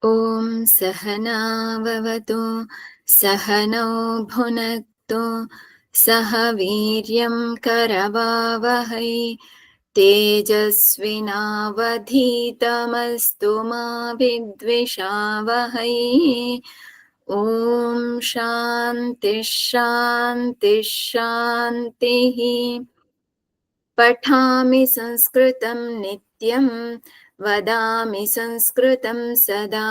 ॐ सहनाववतु सहनौ भुनक्तु सह वीर्यं करवावहै तेजस्विनावधीतमस्तु मा विद्विषावहै ॐ शान्तिः शान्तिः शान्तिः पठामि संस्कृतं नित्यं वदामि संस्कृतं सदा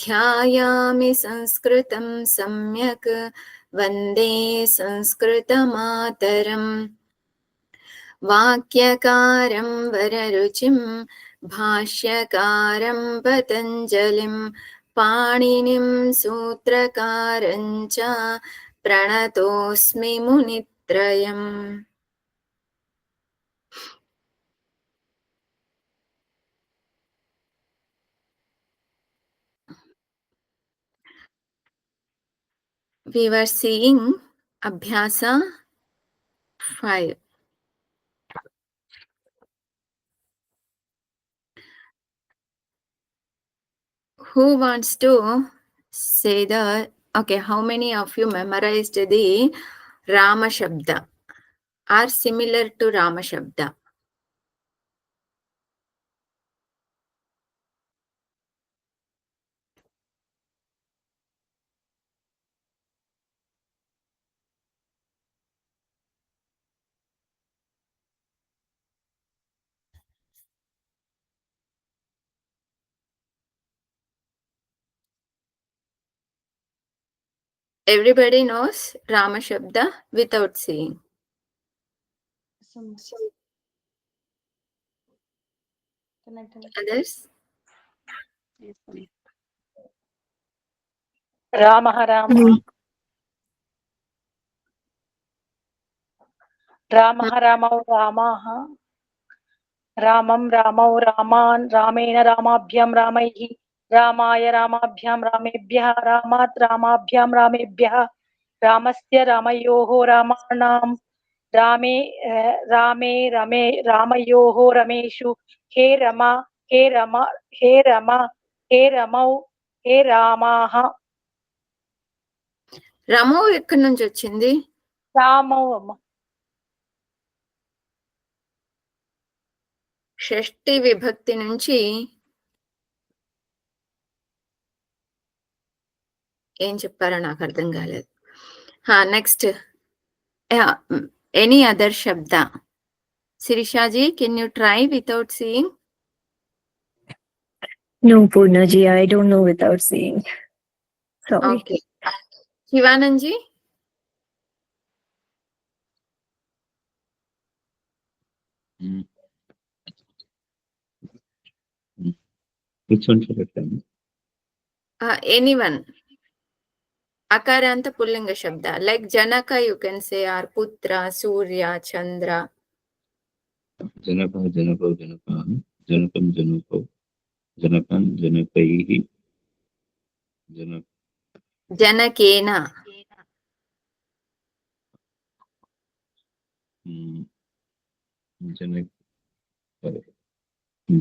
ध्यायामि संस्कृतं सम्यक् वन्दे संस्कृतमातरम् वाक्यकारं वररुचिं भाष्यकारं पतञ्जलिं पाणिनिं सूत्रकारं च प्रणतोऽस्मि मुनित्रयम् We were seeing Abhyasa 5. Who wants to say the, okay, how many of you memorized the Rama Shabda are similar to Rama Shabda? Everybody knows Rama Shabda without seeing. Others? रामः रामः रामः रामौ रामाः रामं रामौ रामान् रामेण रामाभ्यां रामैः रामाय रामाभ्यां रामेभ्यः रामात् रामाभ्यां रामेभ्यः रामस्य रामयोः रामाणां रामे रामे रमे रामयोः रमेषु हे रमा हे रमा हे रमा हे रमौ हे रामाः రమో ఎక్కడి నుంచి వచ్చింది? రామౌ అమ్మ షష్ఠి విభక్తి నుంచి ఏం చెప్పారో నాకు అర్థం కాలేదు. నెక్స్ట్ ఎనీ అదర్ శబ్ద? శిరీషాజీ, can you try without seeing? No, Purnaji, I don't know without seeing. Sorry. Okay. Shivananji? Which one should I tell? Anyone. Akaranta pullinga shabda. Like Janaka, you can say, or Putra, Surya, Chandra. Janaka, Janaka, Janaka, Janakam, Janako, Janakan, Janakaihi, Janak. Janakena. Janak.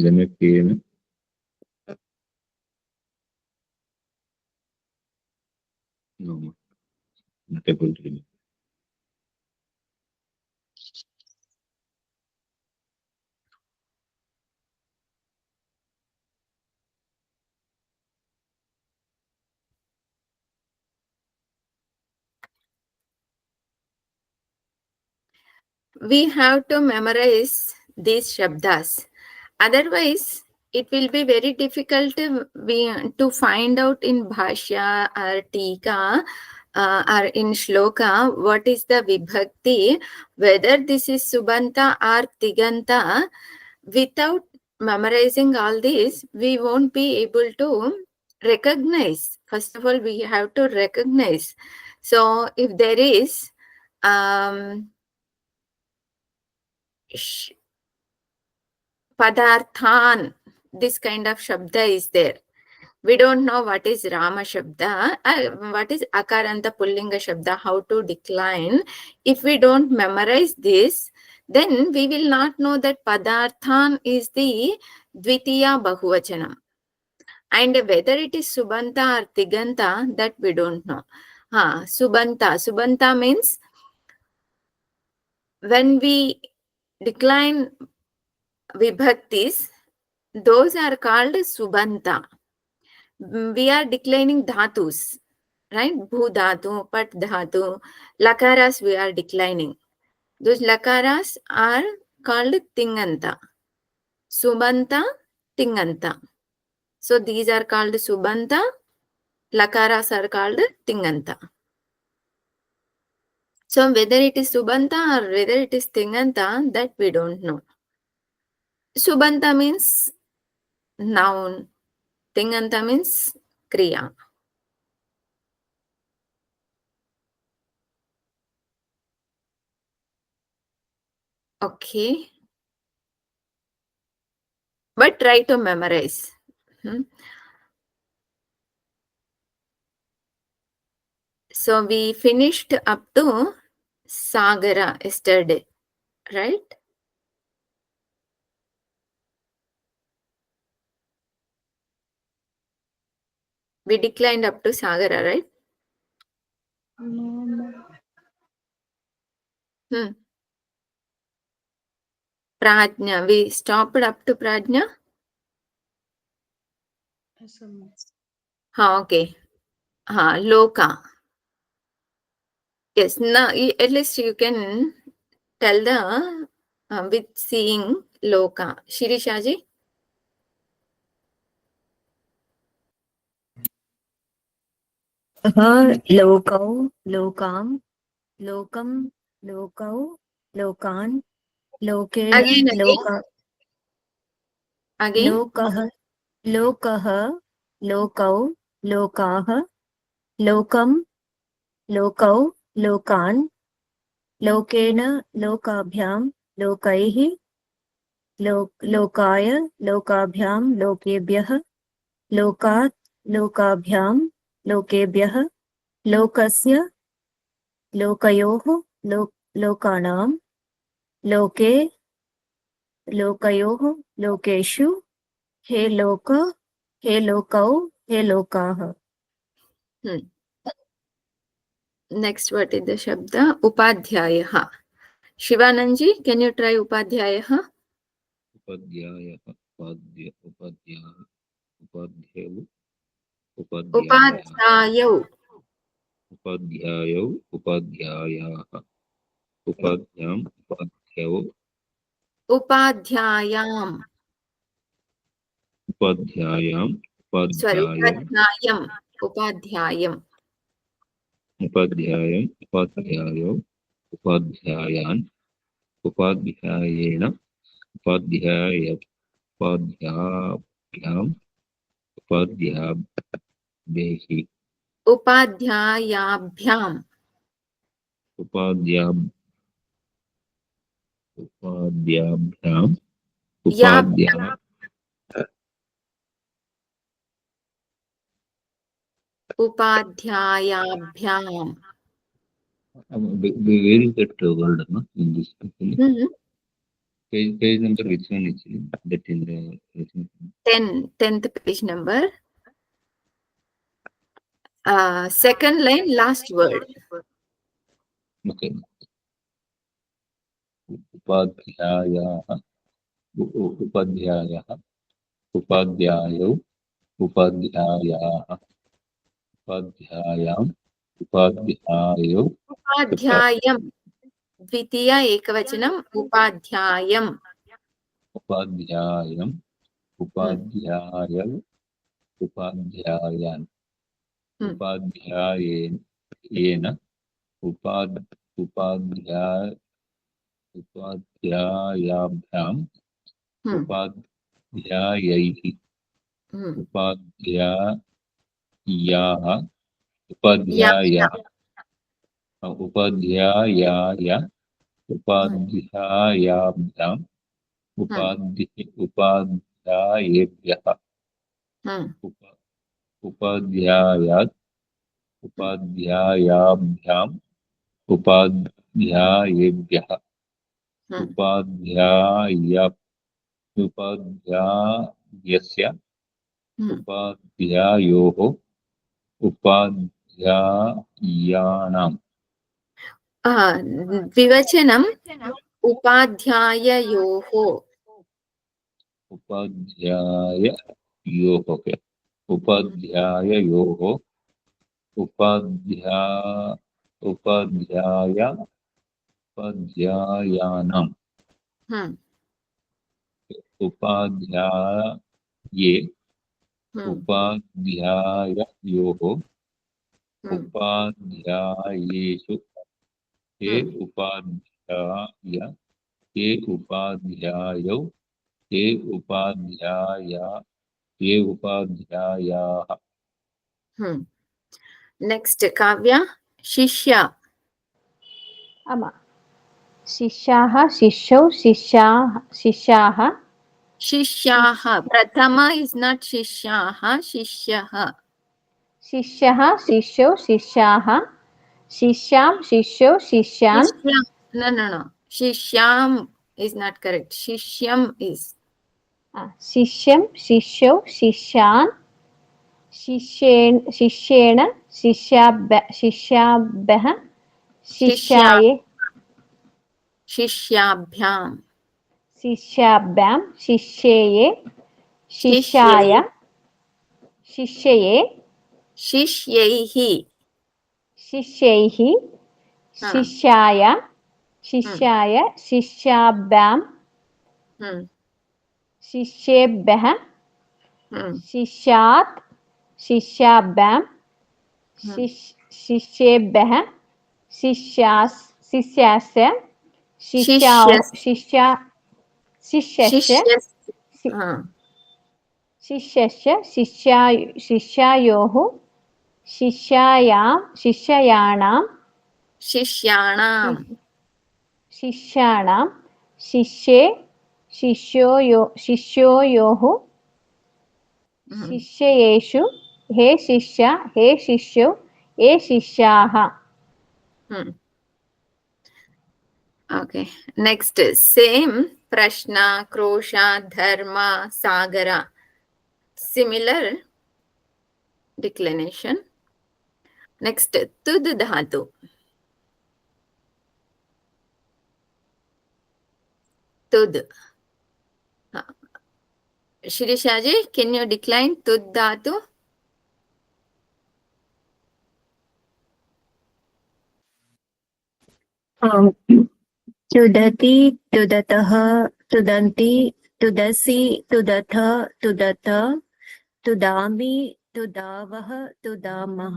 Janakena. No, not able to remember. We have to memorize these shabdas. Otherwise, it will be very difficult to find out in Bhashya or Tika or in Shloka what is the Vibhakti, whether this is Subanta or Tiganta. Without memorizing all this, we won't be able to recognize. First of all, we have to recognize. So if there is Padarthan, this kind of shabda is there. We don't know what is Rama Shabda, what is Akaranta Pullinga Shabda, how to decline. If we don't memorize this, then we will not know that Padarthan is the Dvitiya Bahuvachanam. And whether it is Subanta or Tiganta, that we don't know. Subanta means when we decline vibhaktis, those are called Subanta. We are declining dhatus, right? Bhu dhatu, pat dhatu, lakaras we are declining. Those lakaras are called Tinganta. Subanta, Tinganta. So these are called Subanta, lakaras are called Tinganta. So whether it is Subanta or whether it is Tinganta, that we don't know. Subanta means noun, Tinganta means kriya. Okay. But try to memorize. So we finished up to Sagara yesterday, right? We declined up to Sagara, right? Prajna, we stopped up to Prajna? Okay. Loka. Yes, now at least you can tell the with seeing Loka. Shirishaji? Lokau, lokam, lokam, lokau, lokan, lokena, Again. loka, Again. lokah, lokah, lokau, lokah, lokam, lokau, lokan, lokena, lokabhyam, lokaihi, lokaya, lokabhyam, lokebhyah, लोकात् लोकाभ्याम लोकेभ्यः लोकस्य लोकयोः लोकानां लोके लोकयोः लोकेषु हे लोक हे लोकौ हे लोकाः. Next, what is the Shabda? Upadhyayah. Shivananji, can you try Upadhyayah? Upadhyayah, upadhyayah, upadhyayau, Upadhyayau. upadhyayau, upadhyayah, upadhyam, upadhyau, Upadhyayam. upadhyayam, Sorry, upadhyayam, Upadhyayam. upadhyayam, upadhyayau, upadhyayan, upadhyayena, upadhyayab, upadhyabhyam, upadhyabhehi, Upadhyayabhyam. upadhyab, upadhyabhyam, Yab. upadhyab, Upadhyayabhyam. where is that word in this actually? Page number which one is that in the 10th page number. Second line, last word. okay. Upadhyayah, upadhyayah, upadhyayau, upadhyayah, upadhyayam, upadhyayau, Upadhyayam. Dvitiya ekavachanam. Upadhyayam. upadhyayam, upadhyayau, upadhyayan, upadhyayena, upadhyayabhyam, upadhyayaihi, upadhyayah, upadhyayah, upadhyayaya, upadhyayabhyam, upadhyayebhyah, upadhyayat, upadhyayabhyam, upadhyayebhyah, upadhyayap, upadhyayasya, उपाध्यायोः उपाध्यायानाम् द्विवचनम् उपाध्याययोः उपाध्याययोः उपाध्याययोः उपाध्यायानाम् उपाध्याये उपाध्याययोः उपाध्यायेषु ये उपाध्याय ये उपाध्यायौ ये उपाध्यायाः next Kavya शिष्या आमा शिष्याः शिष्यौ शिष्याः शिष्याः प्रथम इज नॉट शिष्याः शिष्यः शिष्यः शिष्यौ शिष्याः शिष्यां शिष्यौ शिष्यान् no शिष्याम is not correct शिष्यम is शिष्यं शिष्यौ शिष्यान् शिष्येण शिष्याभ्यः शिष्याये शिष्याभ्यां शिष्याभ्यां शिष्येये शिष्याय शिष्यये शिष्यैः शिष्यैः शिष्याय शिष्याय शिष्याभ्यां शिष्येभ्यः शिष्यात् शिष्याभ्यां शिष्येभ्यः शिष्यास्य शिष्यस्य शिष्यायोः शिष्याणां शिष्योयोः शिष्येषु हे शिष्य हे शिष्यौ ये शिष्याः Okay, next same prashna krosha dharma sagara similar declination. Next tud dhatu tud Shirishaji, can you decline tud dhatu? तुदति तुदतः तुदन्ति तुदसि तुदथ तुदत तुदामि तुदावः तुदामः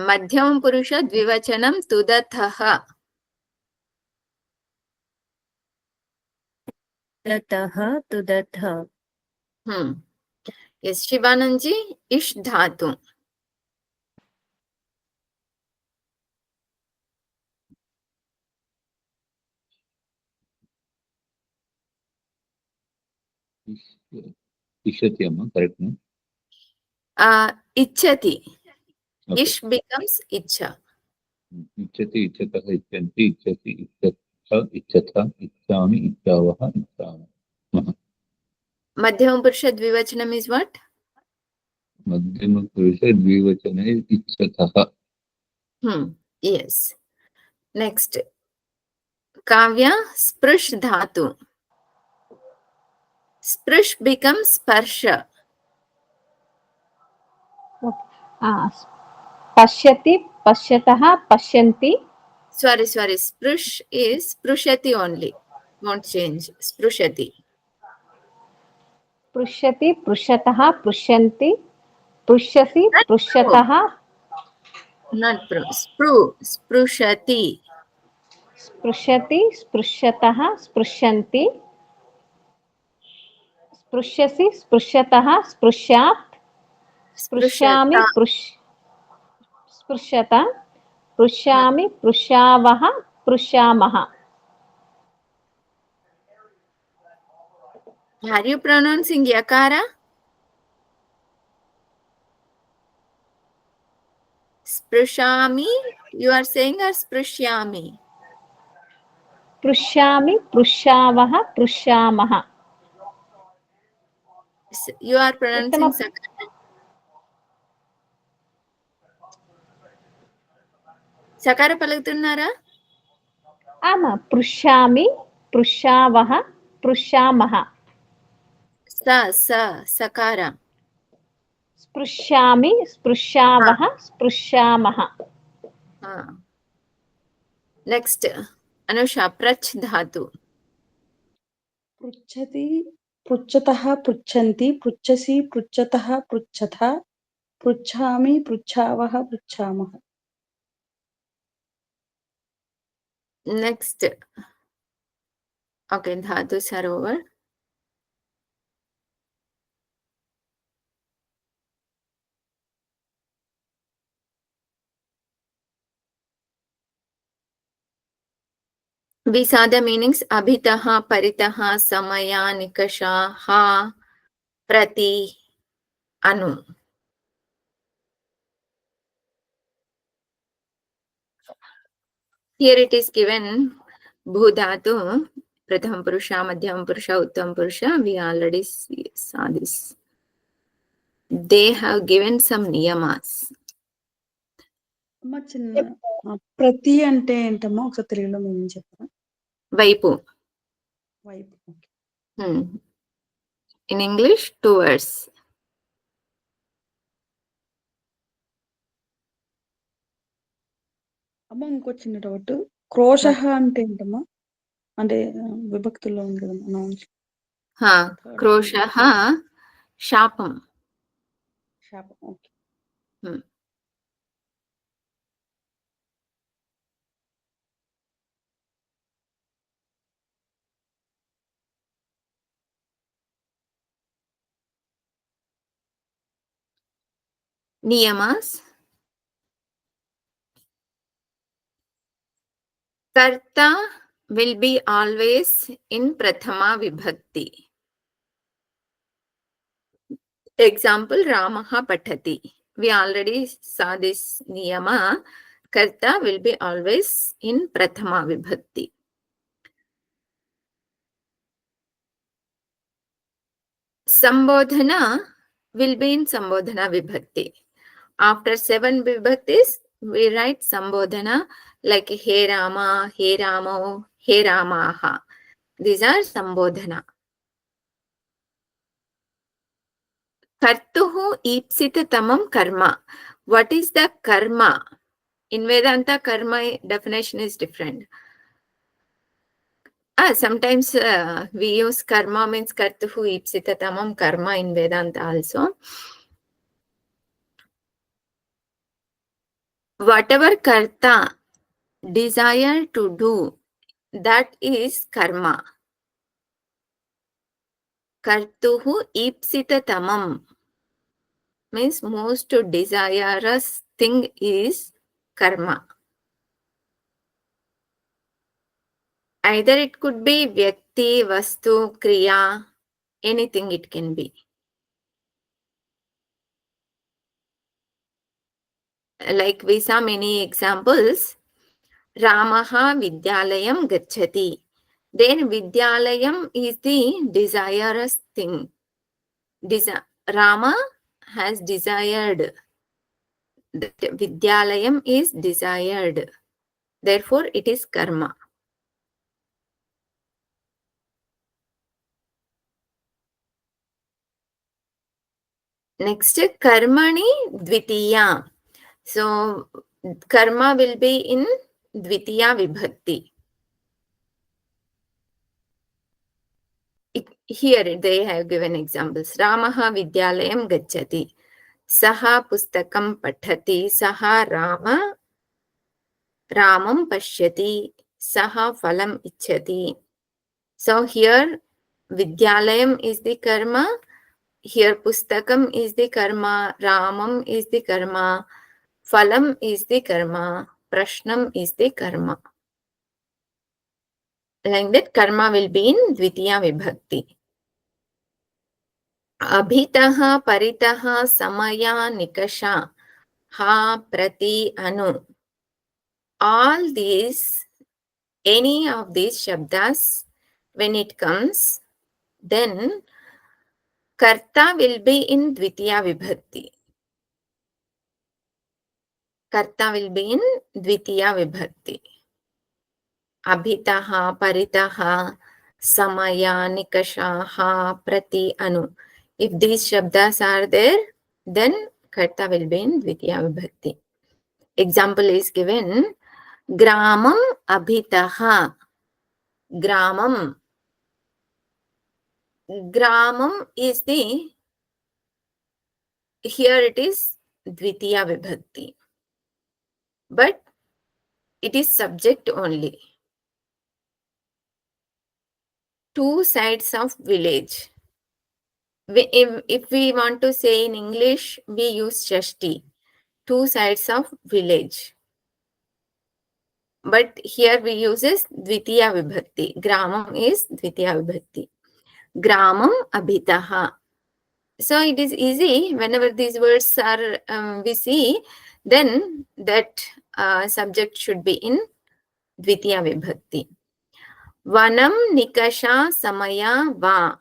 मध्यम पुरुष द्विवचनम तुदथः तुदतः तुदथ यस शिवानंद जी इश धातु इष्यति अम्मा करेक्ट नो इच्छति इश becomes इच्छा इच्छति इच्छतः इच्छन्ति इच्छति इच्छतः इच्छथ इच्छामि इच्छावः इच्छामः मध्यम पुरुष द्विवचनम इज व्हाट मध्यम पुरुष द्विवचने इच्छतः यस नेक्स्ट काव्या स्पृश धातु स्पृश becomes स्पर्श पश्यति पश्यतः पश्यन्ति sorry sprush is sprushati only won't change sprushati पृष्यति पृष्यतः पृष्यन्ति पृष्यसि पृष्यतः not sprushati स्पृशति स्पृश्यतः स्पृश्यन्ति स्पृश्यसि स्पृश्यतः स्पृश्यात् स्पृश्यामि स्पृश्यत पृश्यामि पृश्यावः पृश्यामः are you pronouncing yakara sprushami you are saying or sprishyami पृश्यामि पृश्यावः पृश्यामः You are pronouncing Uttama- sakara. సకార పలుకుతున్నారా? आमा पृच्छामि पृच्छावः पृच्छामः సకార. स्पृश्यामि स्पृश्यावः स्पृश्यामः నెక్స్ట్ అనుష ప్రచ్ ధాతు. पृच्छति पृच्छतः पृच्छन्ति पृच्छसि पृच्छतः पृच्छथ पृच्छामि पृच्छावः पृच्छामः next okay Dhatu Sarovar. We saw the meanings abhitaha, paritaha, samaya, nikasha, ha, prati, anu. Here it is given bhudhatu, pratham purusha, madhyam purusha, uttam purusha. We already saw this. They have given some niyamas. అమ్మ చిన్న ప్రతి అంటే ఏంటమ్మా ఒకసారి తెలుగులో మేము చెప్పరా? Vaipu. వైపు. In English, towards. అమ్మ ఇంకో చిన్న డౌట్, క్రోశః అంటే ఏంటమ్మా? అంటే విభక్తుల్లో ఉంది కదమ్మా నౌన్స్. Kroshaha, shapam. శాపం. Okay. Niyamas. Karta will be always in prathama vibhakti. Example, Ramaha patati. We already saw this niyama. Karta will be always in prathama vibhakti. Sambodhana will be in Sambodhana vibhakti. After 7 vibhaktis, we write Sambodhana like He Rama, He Ramo, He Ramaha. These are Sambodhana. Kartuhu ipsita tamam karma. What is the karma? In Vedanta, karma definition is different. Sometimes we use karma means kartuhu ipsita tamam karma in Vedanta also. Whatever karta desire to do, that is karma. Kartuhu ipsita tamam means most desirous thing is karma. Either it could be vyakti, vastu, kriya, anything it can be. Like we saw many examples. Ramaha vidyalayam gacchati. Then vidyalayam is the desirous thing. Rama has desired. That vidyalayam is desired. Therefore, it is karma. Next, karmani dvitiya. So, karma will be in dvitiya vibhakti. Here they have given examples. Ramaha vidyalayam gacchati. Saha pustakam pathati. Saha Ramam pashyati. Saha phalam ichchati. So here vidyalayam is the karma. Here pustakam is the karma. Ramam is the karma. Phalam is the karma. Prashnam is the karma. Like that, karma will be in dvitiya vibhakti. Abhitaha, paritaha, samaya, nikasha, ha, prati, anu. All these, any of these shabdas, when it comes, then Karta will be in Dvitiya Vibhakti. Karta will be in Dvitiya Vibhakti. Abhitaha, Paritaha, Samaya, Nikashaha, Prati, Anu. If these shabdas are there, then Karta will be in Dvitiya Vibhakti. Example is given. Gramam Abhitaha. Gramam. Gramam is the, here it is Dvitiya Vibhakti. But it is subject only. Two sides of village. If we want to say in English, we use Shashti. Two sides of village. But here we use Dvitiya Vibhakti. Gramam is Dvitiya Vibhakti. Gramam Abhitaha. So it is easy whenever these words are we see, then that subject should be in Dvitiya Vibhakti. Vanam Nikasha Samaya Va.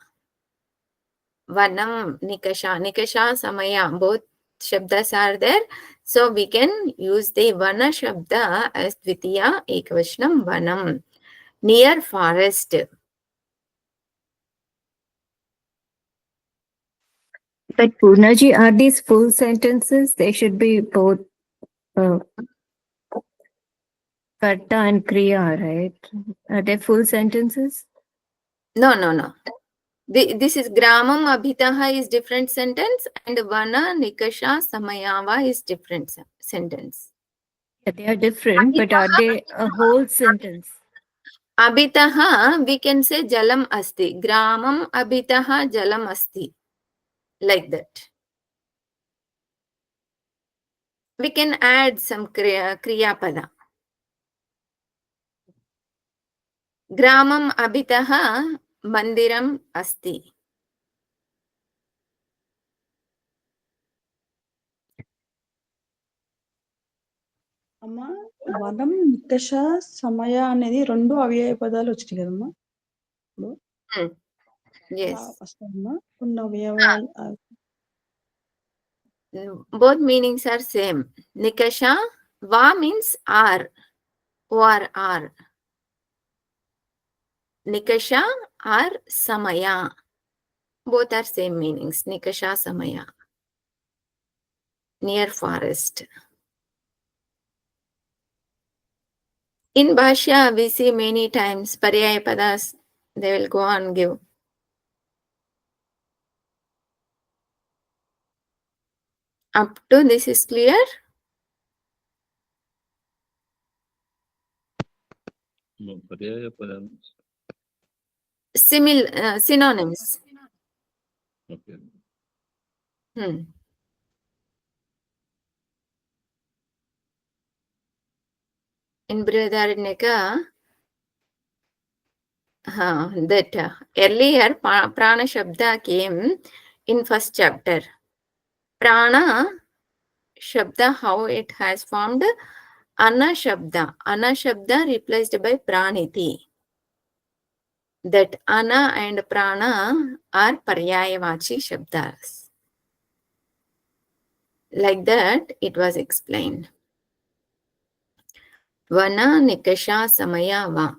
Vanam Nikasha. Nikasha Samaya. Both shabdas are there. So we can use the Vana shabda as Dvitiya Ekavachanam Vanam. Near forest. But Purnaji, are these full sentences? They should be both Karta and Kriya, right? Are they full sentences? No. This is Gramam Abhitaha is different sentence and Vana Nikasha Samayava is different sentence. Yeah, they are different, but are they a whole sentence? Abhitaha, we can say Jalam Asti. Gramam Abhitaha Jalam Asti. Like that. We can add some Kriya Pada. Gramam Abhitaha Mandiram Asti. అమ్మా వనం నికష సమయ అనేది రెండు అవ్యయ పదాలు వచ్చినాయి కదమ్మా ఇప్పుడు Yes. వస్తాయమ్మా కొన్ని అవయవాలు Both meanings are same. Nikasha, Va means R. O-R-R. Nikasha or Samaya. Both are same meanings. Nikasha, Samaya. Near forest. In Bhashya, we see many times Paryaya Padas, they will go and give. Up to this is clear? No, Paryaya Padam. Synonyms. Okay. In Brihadaranyaka, that earlier Prana Shabda came in first chapter. Prana Shabda, how it has formed? Ana Shabda. Ana Shabda replaced by Praniti. That Ana and Prana are Paryayavachi Shabdas. Like that, it was explained. Vana Nikasha Samaya Va.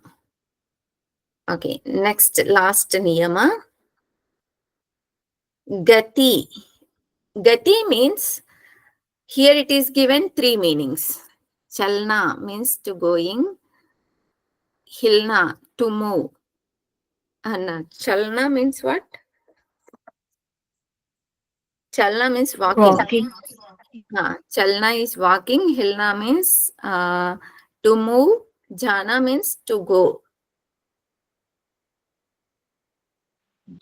Okay, next, last niyama. Gati. Gati means, here it is given three meanings. Chalna means to going. Hilna, to move. And Chalna means what? Chalna means walking. Chalna is walking. Hilna means to move. Jana means to go.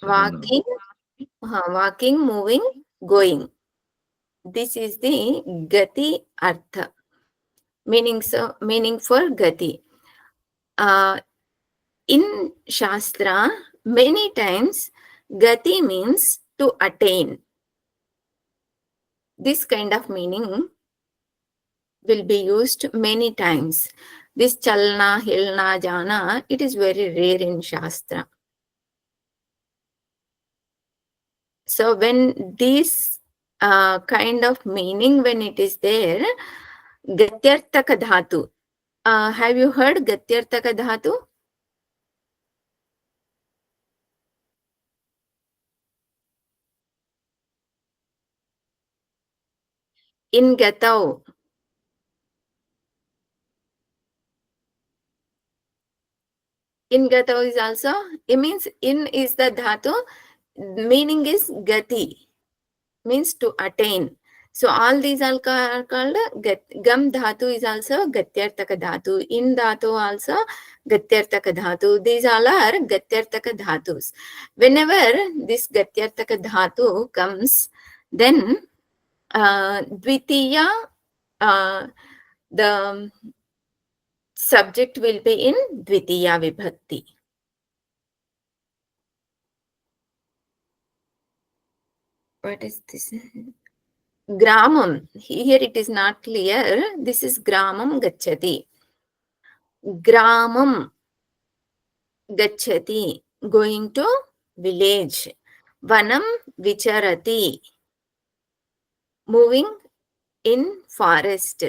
Walking, moving, going. This is the Gati Artha. Meaning for Gati. In Shastra, many times Gati means to attain. This kind of meaning will be used many times. This Chalna, Hilna, Jana, it is very rare in Shastra. So when this kind of meaning, when it is there, gatyartaka dhatu. Have you heard gatyartaka dhatu? In gatau. In gatau is also, it means in is the dhatu, meaning is gati, means to attain. So all these are called gam dhatu is also gatyartaka dhatu. In dhatu also gatyartaka dhatu. These all are gatyartaka dhatus. Whenever this gatyartaka dhatu comes, then dvitiya, the subject will be in dvitiya vibhakti. What is this? Gramam. Here it is not clear. This is gramam gacchati. Gramam gacchati. Going to village. Vanam vicharati. Moving in forest.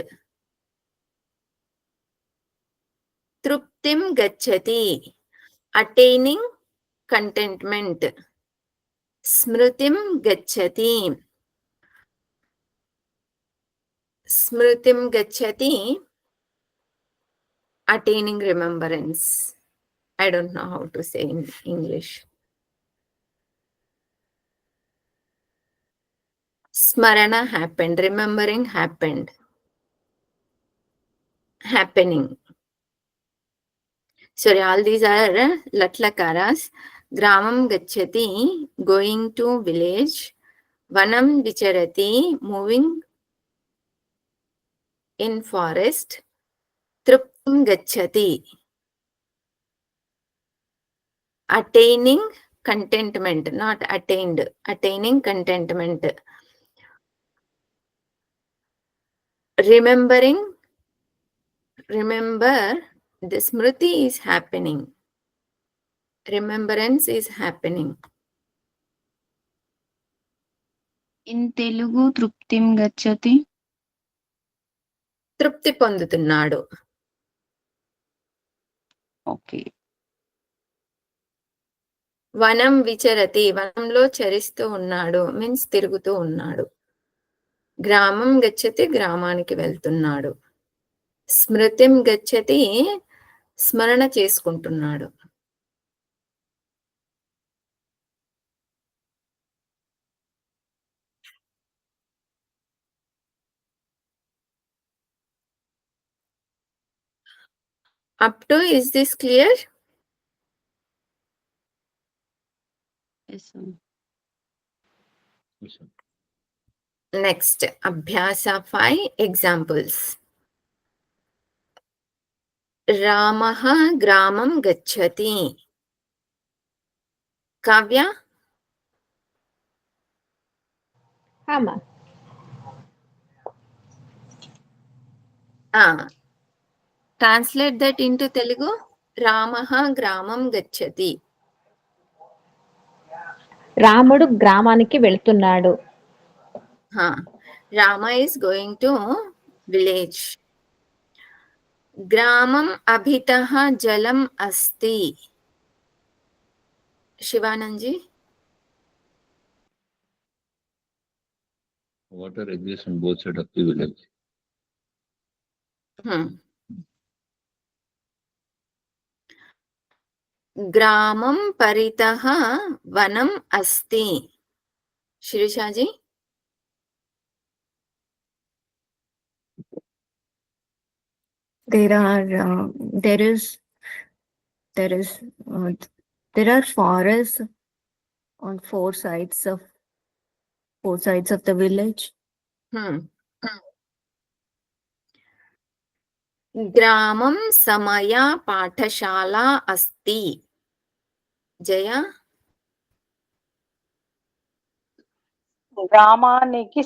Truptim gacchati. Attaining contentment. Smritim gacchati. Smritim gacchati. Attaining remembrance. I don't know how to say in English. Smarana happened. Remembering happened. Happening. Sorry, all these are latlakaras. Gramam gacchati, going to village. Vanam vicharati, moving in forest. Truptam gacchati, attaining contentment, not attained, attaining contentment. Remembering, remember, the smriti is happening. Remembrance is happening. In Telugu, Truptim Gachati. తృప్తి పొందుతున్నాడు. Okay. వనం విచరతి, వనంలో చరిస్తూ ఉన్నాడు, means తిరుగుతూ ఉన్నాడు. గ్రామం గచ్చతి, గ్రామానికి వెళ్తున్నాడు. స్మృతిం గచ్చతి, స్మరణ చేసుకుంటున్నాడు. Up to, is this clear? Yes, sir. Yes, sir. Next, Abhyasa 5 examples. Ramaha gramam gacchati. Kavya? Ama. Translate that into Telugu. Ramaha gramam gacchati. రాముడు గ్రామానికి వెళ్తున్నాడు. Rama is going to village. Gramam abhitaha jalam asti. Shivananji? Water exists on both sides of the village. Gramam paritaha vanam asti. Shirishaji? There are forests on four sides of the village. Gramam samaya pathashala asti. Jaya? గ్రామానికి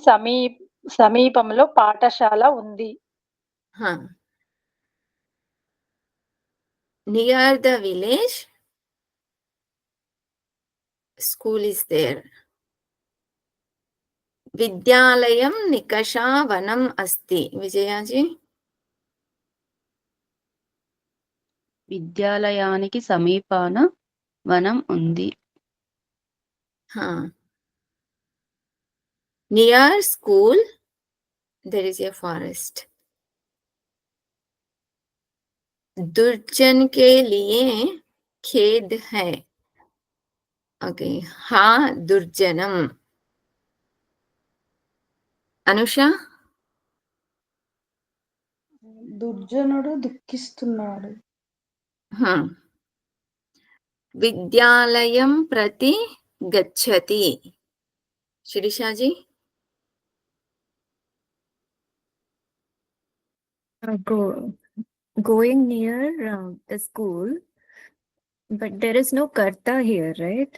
సమీపంలో పాఠశాల ఉంది. Near the village, school is there. విద్యాలయం నికషా వనం అస్తి. విజయాజీ. విద్యాలయానికి సమీపాన వనం ఉంది. Near school there is a forest. दुर्जन के लिए खेद है. ओके, हाँ दुर्जनम. అనుష. దుర్జనుడు దుఃఖిస్తున్నాడు. విద్యాలయం ప్రతి గచ్చతి. శిరీషాజీ. Going near the school, but there is no karta here, right?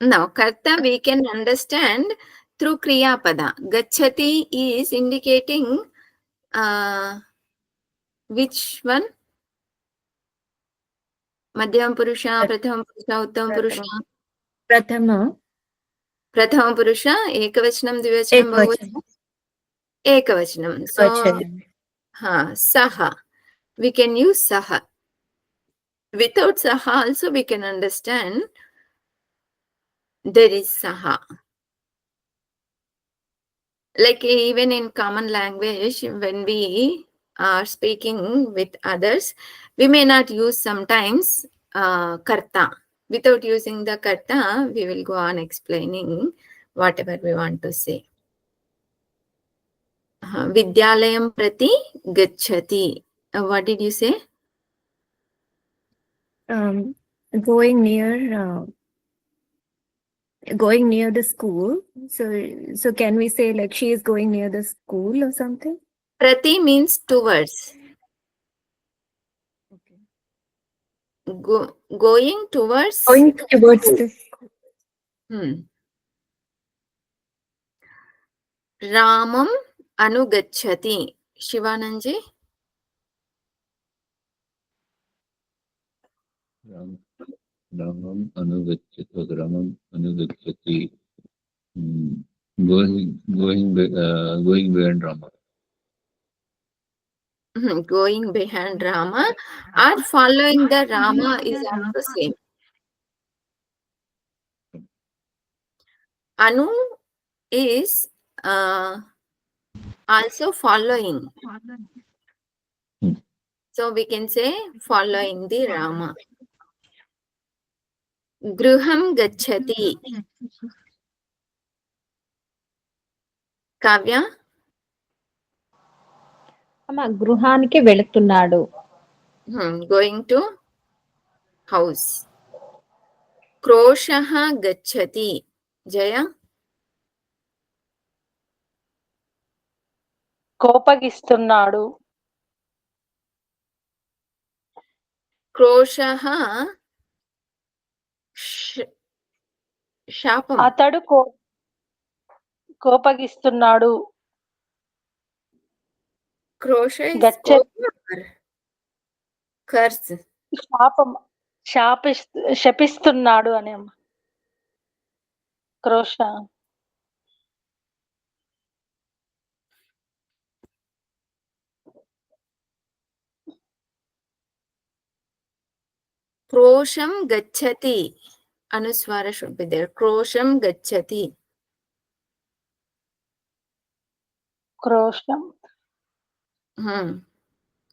Now, karta we can understand through kriya pada. Gachati is indicating which one? Madhyam purusha, prathama purusha, uttama purusha. Prathama purusha, ekavachanam, dvivachanam, bahuvachanam. Ekavachanam. So, saha. We can use saha. Without saha also we can understand there is saha. Like even in common language, when we are speaking with others, we may not use sometimes karta. Without using the karta, we will go on explaining whatever we want to say. Vidyalayam prati gachati. What did you say? Going near the school. So can we say like she is going near the school or something? Prati means towards. Okay. Going towards. Going towards the school. Ramam anugachati. Shivananji. Ramam anugachati. Going behind Rama. Going behind Rama or following the Rama is also same. Anu is also following. So we can say following the Rama. Gruham gachati. Kavya. గృహానికి వెళుతున్నాడు. Going to house. Kroshaha gachati. Jaya. కోపగిస్తున్నాడు. Kroshaha శాపం. అతడు కోపగిస్తున్నాడు. Krosha is curse. శపిస్తున్నాడు అనే క్రోష. Krosham gachati. Anuswara should be there. Krosham gachati. క్రోషం.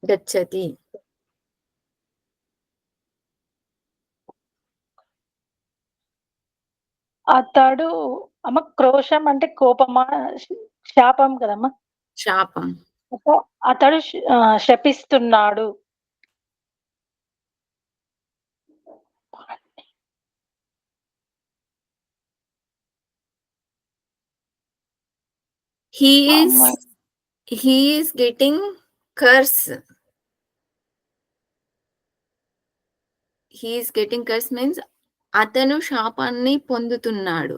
Gachati. అతడు అమ్మ క్రోషం అంటే కోపమా శాపం కదమ్మా. శాపం. అతడు శపిస్తున్నాడు. He is getting curse. He is getting curse means అతను శాపాన్ని పొందుతున్నాడు.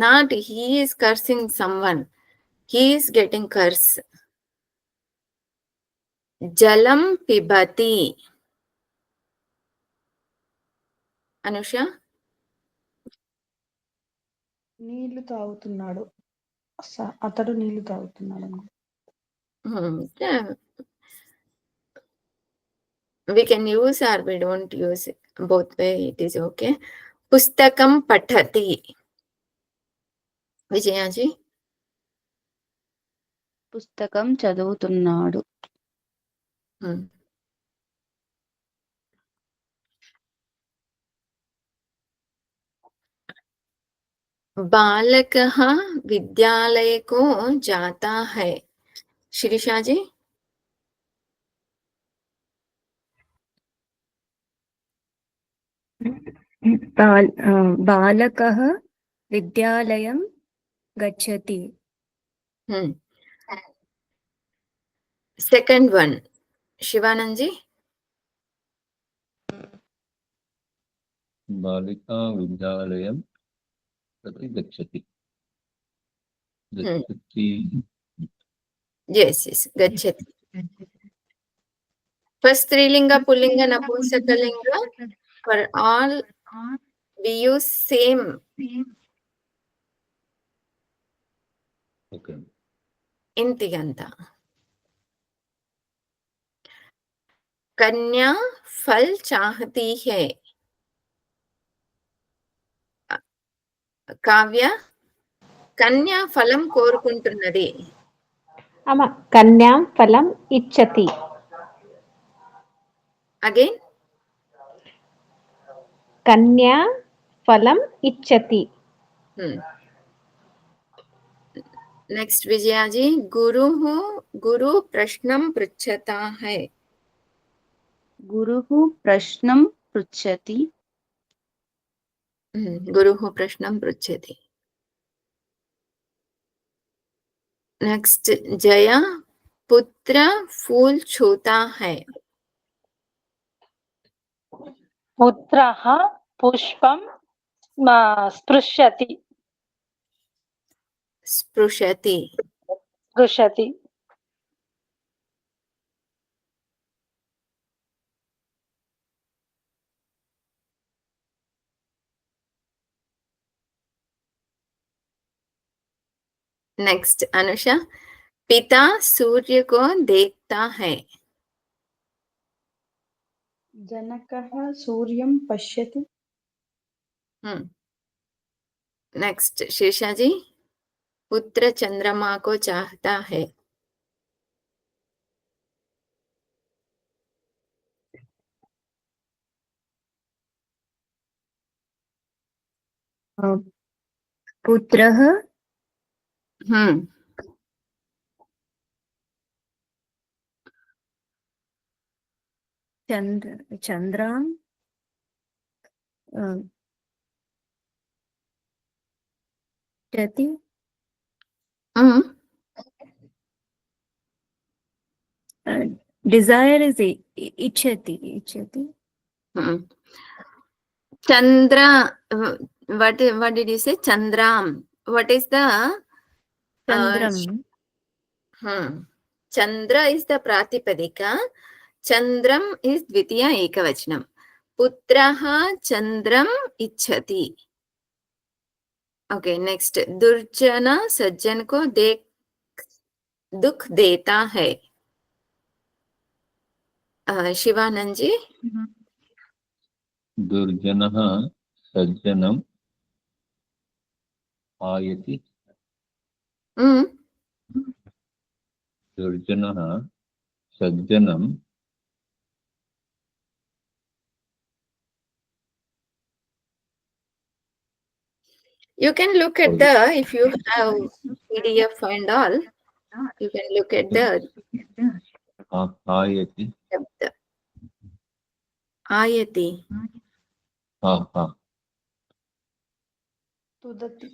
Not he is cursing someone. He is getting curse. Jalam pibati. Anusha. నీళ్లు తాగుతున్నాడు. అతడు నీళ్లు తాగుతున్నాడు. We can use or we don't use it. Both way it is okay. Pustakam pathati. Vijayaji. పుస్తకం చదువుతున్నాడు. बालकः विद्यालय को जाता है. शिरीषा जी. बालकः विद्यालयं गच्छति. Second one, Shivanand ji. बालिका विद्यालयं प्रति गच्छति. गच्छति. Yes, gachati. First strilinga, pullinga, napumsakalinga, for all we use same. Okay. Intiganta. कन्या फल चाहती है. కావ్య కన్యా ఫలం కోరుకుంటున్నది. కన్యాం ఫలం ఇచ్చతి. అగైన్ కన్యా ఫలం ఇచ్చతి. నెక్స్ట్ విజయాజీ. గురు ప్రశ్నం పృచ్ఛతా హై. గురుః ప్రశ్నం పృచ్ఛతి. గురుః ప్రశ్నం పృచ్ఛతి. నెక్స్ట్ జయ పుత్ర ఫూల్ ఛూతా హై. పుత్రః పుష్పం స్పృశతి. స్పృశతి. స్పృశతి. नेक्स्ट अनुषा. पिता सूर्य को देखता है. जनकः सूर्यं पश्यति. नेक्स्ट शीर्षा जी. पुत्र चंद्रमा को चाहता है. पुत्रः चंद्रां इच्छति. Desire is ichati. Chandra, what did you say? Chandram. What is the Chandram? Chandra is the pratipadika. Chandram is dvitiya ekavachanam. Putraha Chandram ichhati. Okay, next. Durjana सज्जन को दुख देता है. शिवानंद जी. दुर्जनः सज्जनम् Ayati. दुर्जनः सज्जनम् You can look at the, if you have PDF and all, you can look at the Ayati. Ayati. तुदति.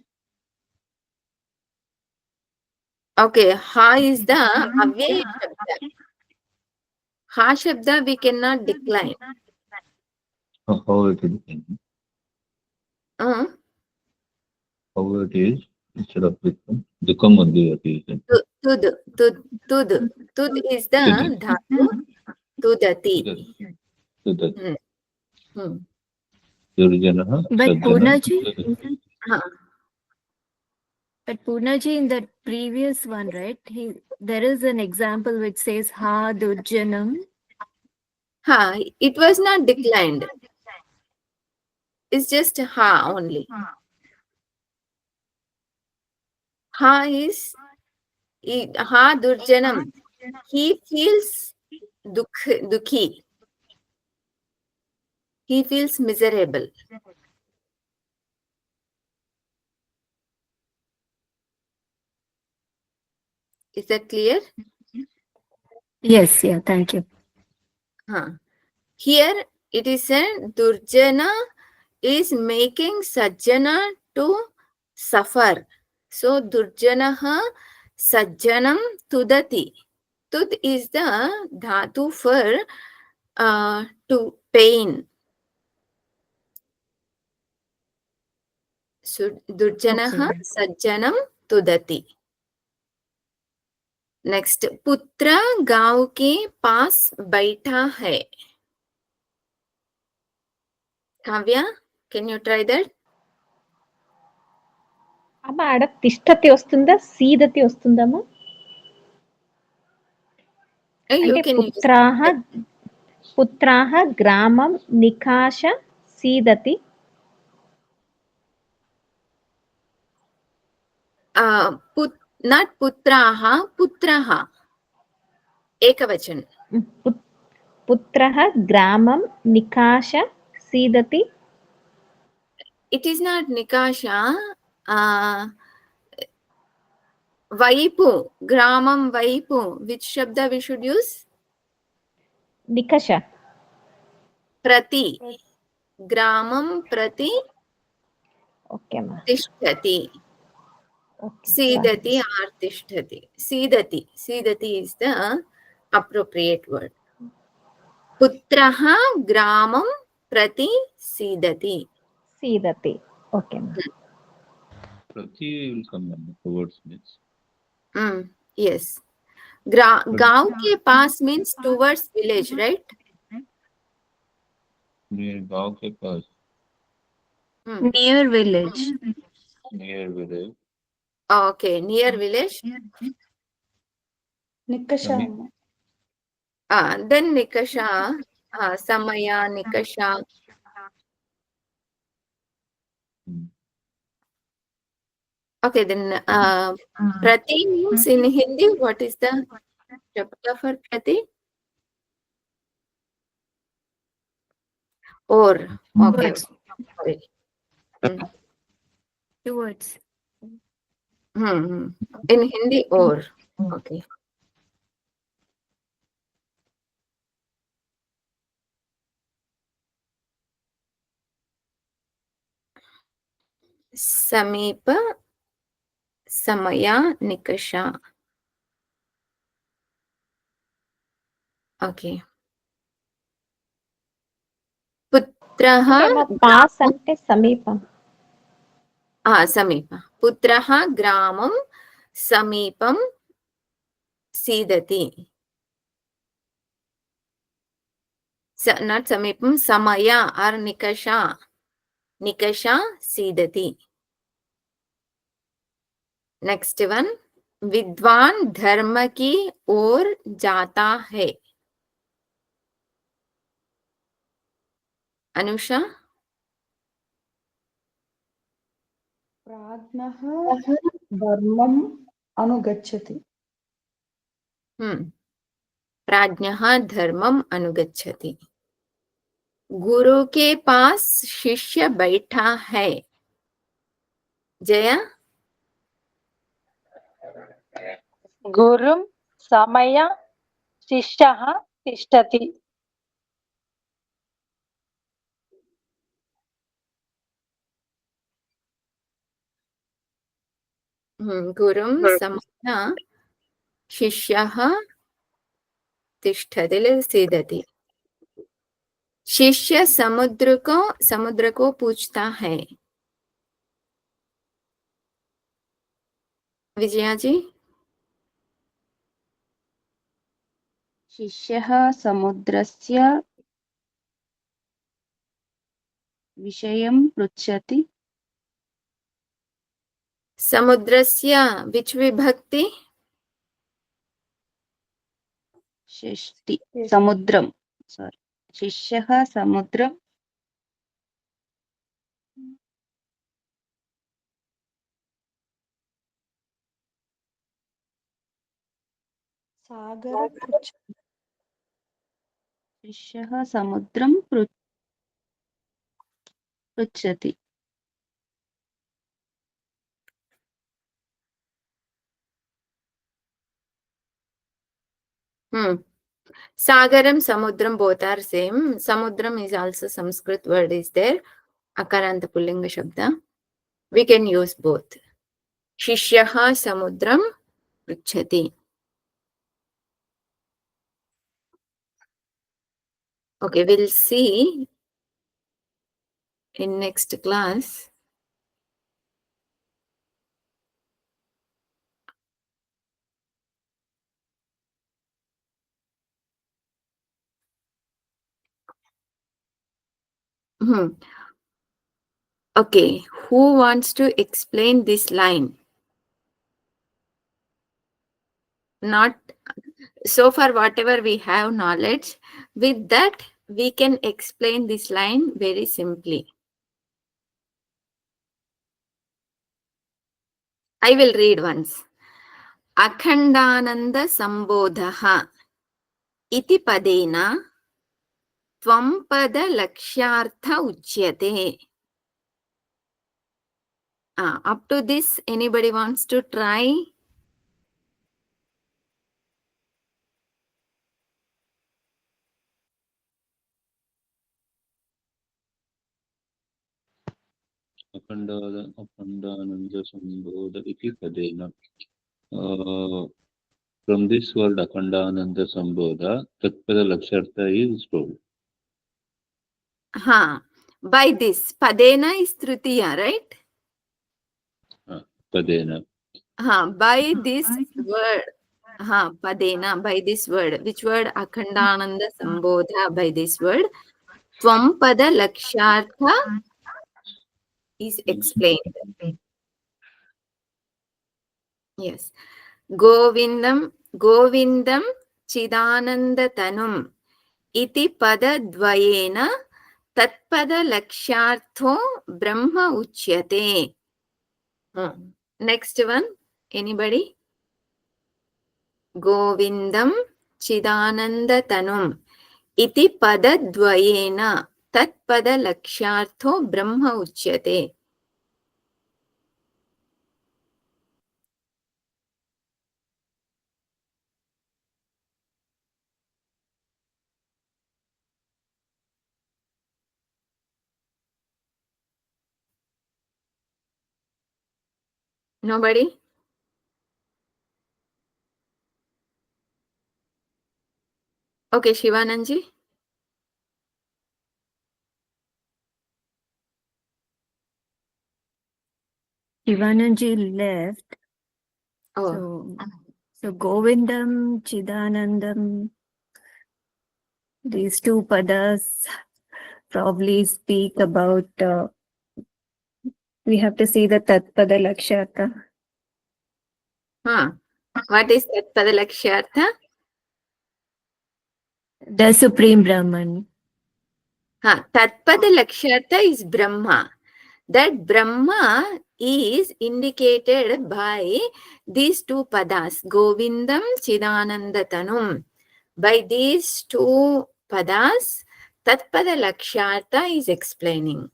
Okay, ha is the avyaya shabda. Ha shabda we cannot decline. How it is? How it is? Instead of dukam only it is. Tud is the dhatu. Tudati. दुर्जनः But Purna ji, But Purnaji, in that previous one, right? There is an example which says Ha Durjanam. Ha, it was not declined. It's just ha only. Ha is ha durjanam. He feels dukhi. He feels miserable. Is that clear? Yes, yeah, thank you. Here it is said Durjana is making Sajjana to suffer. So Durjanaha Sajjanam Tudati. Tud is the dhatu for to pain. So Durjanaha Okay. Sajjanam Tudati. Next पुत्र गांव के पास बैठा है. Kavya, can you try that? అమ్మ ఆడ తిష్టతి వస్తుందా సీదతి వస్తుందమ్మా? You అంటే can పుత్రాహ గ్రామం నికాశ సీదతి. not putraha, putraha. एकवचन. పుత్రః గ్రామం నికాశ సీదతి. It is not nikasha. Vaipu, gramam vaipu. Which shabda we should use? నికష. Prati. Gramam prati. Okay అమ్మా. Tishtati. Sidati or tishtati. Sidati. Sidati is the appropriate word. Putraha gramam prati sidati. సీదతి. Okay అమ్మా. Prati will come towards this. Yes. Gaon ke paas means towards village, right? Near gaon ke paas. Near village. Near village. Okay, near village. నిక్కష Then nikasha, samaya, nikasha. Okay, then prati means in Hindi, what is the shabda for prati? Or. Okay. Sorry. Two words. In Hindi, or. Okay. Sameepa, samaya, nikasha. Okay. Putraha. Pass అంటే సమీపం. సమీప. పుత్రః గ్రామం సమీపం సీదతి. Not samipam, samaya or nikasha. Nikasha sidati. Next one. विद्वान धर्म की ओर जाता है. अनुषा. ప్రాజ్ఞః ధర్మం అనుగచ్చతి. प्राज्ञः धर्मम अनुगच्छति. गुरु के पास शिष्य बैठा है. जया. गुरुं समय शिष्यः तिष्ठति. गुरुं समय शिष्यः तिष्ठति सीदति. शिष्य समुद्र को पूछता है. विजया जी. शिष्यः समुद्रस्य विषयं पृच्छति. Samudrasya, which vibhakti? षष्टि समुद्रं sorry शिष्यः समुद्रं सागर पृच्छति शिष्यः समुद्रं पृच्छति Sagaram, Samudram, both are same. Samudram is also Sanskrit word is there. Akaranta Pullinga Shabda. We can use both. Shishyaha Samudram Pruchhati. Okay, we'll see in next class. Okay, who wants to explain this line? Not so far, whatever we have knowledge, with that we can explain this line very simply. I will read once. Akhandananda Sambodhaha iti padena tvam pada lakshyartha uchyate. Up to this, anybody wants to try? Akhandananda Sambodha iti padena. From this word Akhandananda Sambodha, Tatpada Lakshartha is told. By this, Padena is Tritiya, right? Padena. By this word, Padena, by this word. Which word? Akhandananda Sambodha, by this word. Tvam Pada Lakshartha is explained. Yes. Govindam Chidananda Tanum iti pada dvayena tatpada lakshyartho brahma uchyate. Next one, anybody? Govindam Chidananda Tanum iti pada dvayena tatpada lakshyartho brahma uchyate. Nobody? Okay, Shivananji. Shivananji left. Oh. So Govindam, Chidanandam, these two padas probably speak about, we have to see the Tatpada Lakshyartha. What is Tatpada Lakshyartha? The Supreme Brahman. Tatpada Lakshyartha is Brahma. That Brahma is indicated by these two padas, Govindam, Chidananda Tanum. By these two padas, Tatpada Lakshyartha is explaining.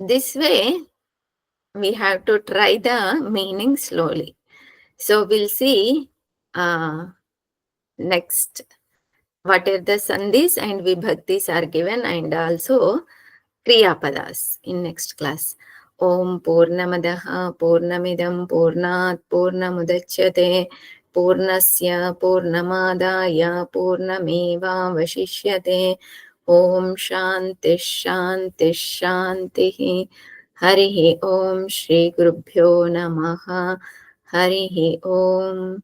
This way, we have to try the meaning slowly. So we'll see next what are the sandhis and vibhaktis are given, and also kriya padas in next class. Om Purnamadaha Purnamidam Purnat Purnamudachyate Purnasya Purnamadaya Purnameva Vashishyate. Om Shanti Shanti Shanti. Harihi Om Shri Gurubhyo Namaha. Harihi Om.